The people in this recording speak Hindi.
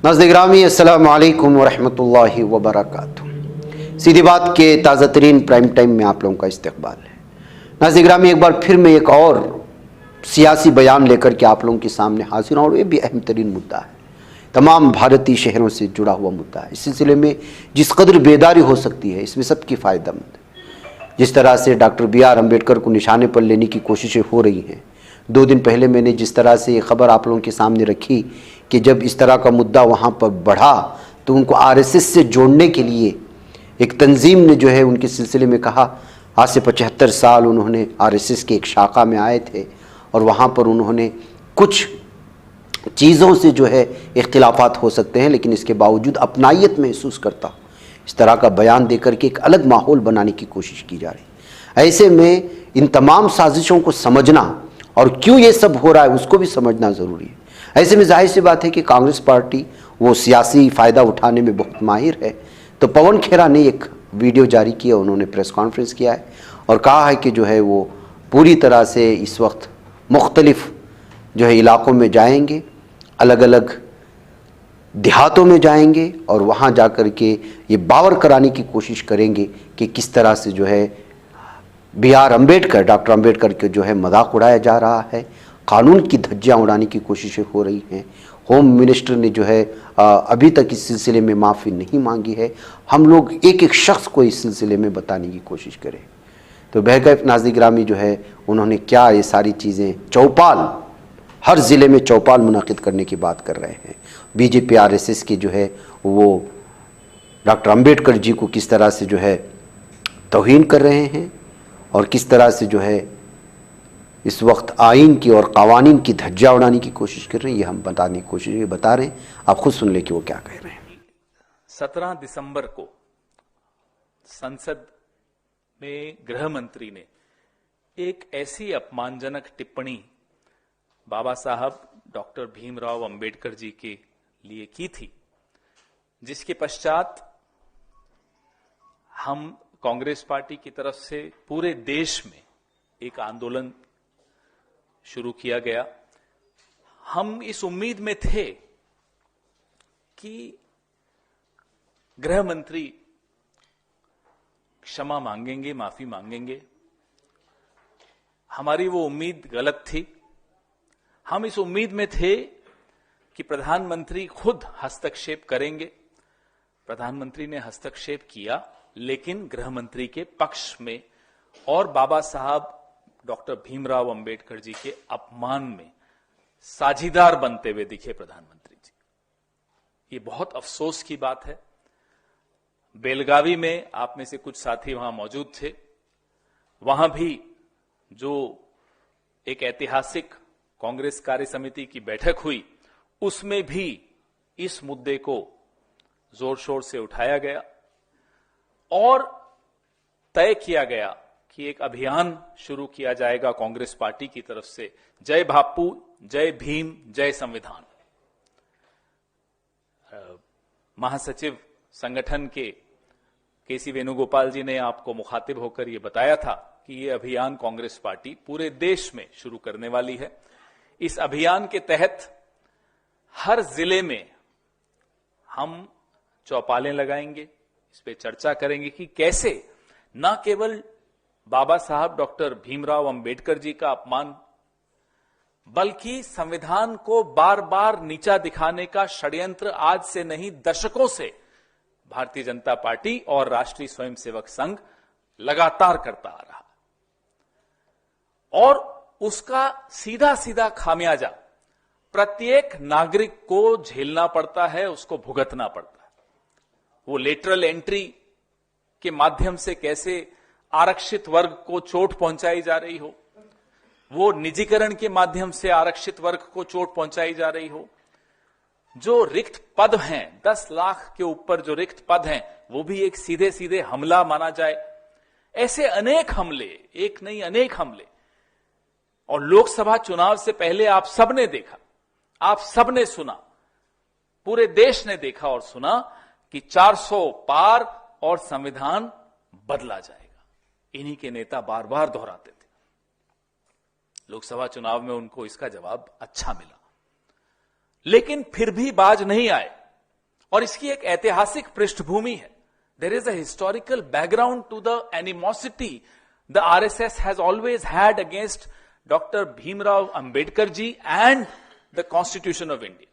नाज़रीन गिरामी अस्सलामु अलैकुम वरहमतुल्लाहि वबरकातुहू। सीधी बात के ताज़ा तरीन प्राइम टाइम में आप लोगों का इस्तकबाल है। नाज़रीन गिरामी, एक बार फिर मैं एक और सियासी बयान लेकर के आप लोगों के सामने हाजिर हूँ और ये भी अहम तरीन मुद्दा है, तमाम भारतीय शहरों से जुड़ा हुआ मुद्दा है। इस सिलसिले में जिस कदर बेदारी हो सकती है इसमें सबकी फ़ायदेमंद है। जिस तरह से डॉक्टर B.R. अम्बेडकर को निशाने पर लेने की कोशिशें हो रही हैं, 2 दिन पहले मैंने जिस तरह से ये खबर आप लोगों के सामने रखी कि जब इस तरह का मुद्दा वहाँ पर बढ़ा तो उनको RSS से जोड़ने के लिए एक तंजीम ने जो है उनके सिलसिले में कहा। आज से 75 साल उन्होंने RSS के एक शाखा में आए थे और वहाँ पर उन्होंने कुछ चीज़ों से जो है इख्तिलाफात हो सकते हैं, लेकिन इसके बावजूद अपनाइयत महसूस करता इस तरह का बयान देकर के एक अलग माहौल बनाने की कोशिश की जा रही है। ऐसे में इन तमाम साजिशों को समझना और क्यों ये सब हो रहा है उसको भी समझना ज़रूरी है। ऐसे में जाहिर सी बात है कि कांग्रेस पार्टी वो सियासी फ़ायदा उठाने में बहुत माहिर है। तो पवन खेरा ने एक वीडियो जारी किया, उन्होंने प्रेस कॉन्फ्रेंस किया है और कहा है कि जो है वो पूरी तरह से इस वक्त मुख्तलिफ जो है इलाक़ों में जाएंगे, अलग अलग देहातों में जाएंगे और वहाँ जा कर के ये बावर कराने की कोशिश करेंगे कि किस तरह से जो है B.R. अम्बेडकर, डॉक्टर अम्बेडकर के जो है मजाक उड़ाया जा रहा है, कानून की धज्जियाँ उड़ाने की कोशिशें हो रही हैं। होम मिनिस्टर ने जो है अभी तक इस सिलसिले में माफ़ी नहीं मांगी है। हम लोग एक एक शख्स को इस सिलसिले में बताने की कोशिश करें तो बहरकैफ नाज़रीन गिरामी जो है उन्होंने क्या ये सारी चीज़ें चौपाल, हर ज़िले में चौपाल मुनक़िद करने की बात कर रहे हैं। BJP RSS के जो है वो डॉक्टर अम्बेडकर जी को किस तरह से जो है तौहीन कर रहे हैं और किस तरह से जो है इस वक्त आइन की और क़वानीन की धज्जियाँ उड़ाने की कोशिश कर रहे हैं, ये हम बताने की कोशिश बता रहे हैं। आप खुद सुन ले कि वो क्या कह रहे हैं। 17 दिसंबर को संसद में गृह मंत्री ने एक ऐसी अपमानजनक टिप्पणी बाबा साहब डॉक्टर भीमराव अंबेडकर जी के लिए की थी, जिसके पश्चात हम कांग्रेस पार्टी की तरफ से पूरे देश में एक आंदोलन शुरू किया गया। हम इस उम्मीद में थे कि गृह मंत्री क्षमा मांगेंगे, माफी मांगेंगे। हमारी वो उम्मीद गलत थी। हम इस उम्मीद में थे कि प्रधानमंत्री खुद हस्तक्षेप करेंगे। प्रधानमंत्री ने हस्तक्षेप किया, लेकिन गृह मंत्री के पक्ष में और बाबा साहब डॉक्टर भीमराव अंबेडकर जी के अपमान में साझीदार बनते हुए दिखे प्रधानमंत्री जी। ये बहुत अफसोस की बात है। बेलगावी में आप में से कुछ साथी वहां मौजूद थे। वहां भी जो एक ऐतिहासिक कांग्रेस कार्य समिति की बैठक हुई, उसमें भी इस मुद्दे को जोर शोर से उठाया गया और तय किया गया कि एक अभियान शुरू किया जाएगा कांग्रेस पार्टी की तरफ से, जय बापू, जय भीम, जय संविधान। महासचिव संगठन के केसी वेणुगोपाल जी ने आपको मुखातिब होकर यह बताया था कि यह अभियान कांग्रेस पार्टी पूरे देश में शुरू करने वाली है। इस अभियान के तहत हर जिले में हम चौपालें लगाएंगे, इस पे चर्चा करेंगे कि कैसे न केवल बाबा साहब डॉक्टर भीमराव अंबेडकर जी का अपमान, बल्कि संविधान को बार बार नीचा दिखाने का षड्यंत्र आज से नहीं दशकों से भारतीय जनता पार्टी और राष्ट्रीय स्वयंसेवक संघ लगातार करता आ रहा, और उसका सीधा सीधा खामियाजा प्रत्येक नागरिक को झेलना पड़ता है, उसको भुगतना पड़ता है। वो लेटरल एंट्री के माध्यम से कैसे आरक्षित वर्ग को चोट पहुंचाई जा रही हो, वो निजीकरण के माध्यम से आरक्षित वर्ग को चोट पहुंचाई जा रही हो, जो रिक्त पद हैं 10 लाख के ऊपर जो रिक्त पद हैं वो भी एक सीधे सीधे हमला माना जाए। ऐसे अनेक हमले, एक नहीं अनेक हमले। और लोकसभा चुनाव से पहले आप सबने देखा, आप सबने सुना, पूरे देश ने देखा और सुना कि 400 पार और संविधान बदला जाएगा। इन्हीं के नेता बार बार दोहराते थे। लोकसभा चुनाव में उनको इसका जवाब अच्छा मिला, लेकिन फिर भी बाज नहीं आए। और इसकी एक ऐतिहासिक पृष्ठभूमि है. There is a historical background to the animosity the RSS has always had against Dr. Bhimrao Ambedkar ji and the Constitution of India.